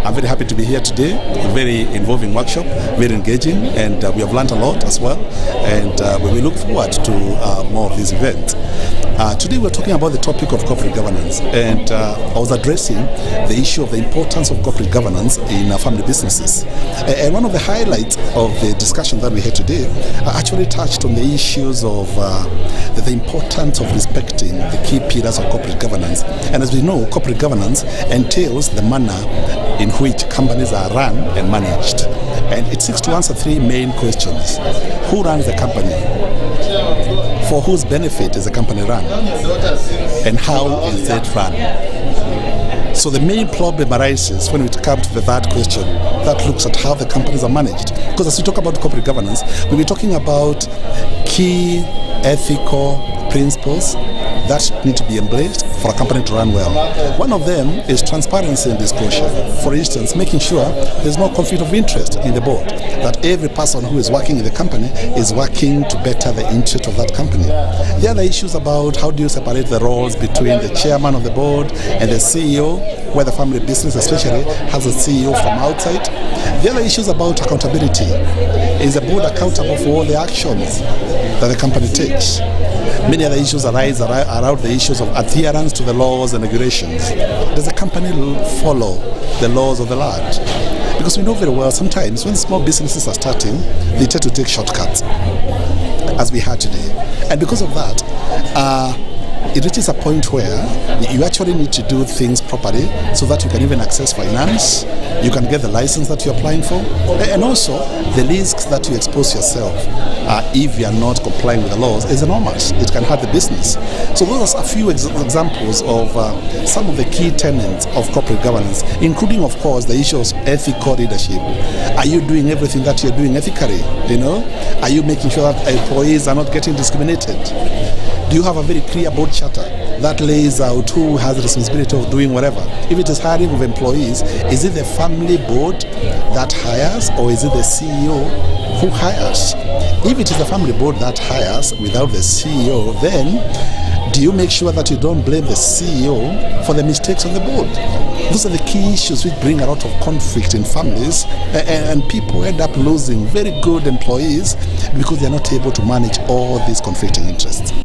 I'm very happy to be here today. A very involving workshop, very engaging, and we have learned a lot as well. And we look forward to more of these events. Today we're talking about the topic of corporate governance, and I was addressing the issue of the importance of corporate governance in family businesses. And one of the highlights of the discussion that we had today actually touched on the issues of the importance of respecting the key pillars of corporate governance. And as we know, corporate governance entails the manner in which companies are run and managed. And it seeks to answer three main questions. Who runs the company? For whose benefit is the company run? And how is it run? So the main problem arises when we come to the third question that looks at how the companies are managed. Because as we talk about corporate governance, we'll be talking about key ethical principles that need to be embraced for a company to run well. One of them is transparency and disclosure. For instance, making sure there's no conflict of interest in the board, that every person who is working in the company is working to better the interest of that company. The other issues about how do you separate the roles between the chairman of the board and the CEO, where the family business especially has a CEO from outside. The other issues about accountability. Is the board accountable for all the actions that the company takes? Many other issues arise around the issues of adherence to the laws and regulations. Does the company follow the laws of the land? Because we know very well sometimes when small businesses are starting, they tend to take shortcuts, as we had today. And because of that, it reaches a point where you actually need to do things properly so that you can even access finance, you can get the license that you're applying for, and also the risks that you expose yourself if you are not complying with the laws is enormous. It can hurt the business. So those are a few examples of some of the key tenets of corporate governance, including, of course, the issues of ethical leadership. Are you doing everything that you're doing ethically? Are you making sure that employees are not getting discriminated? Do you have a very clear board charter that lays out who has the responsibility of doing whatever? If it is hiring of employees, is it the family board that hires, or is it the CEO who hires? If it is the family board that hires without the CEO, then do you make sure that you don't blame the CEO for the mistakes of the board? Those are the key issues which bring a lot of conflict in families, and people end up losing very good employees because they're not able to manage all these conflicting interests.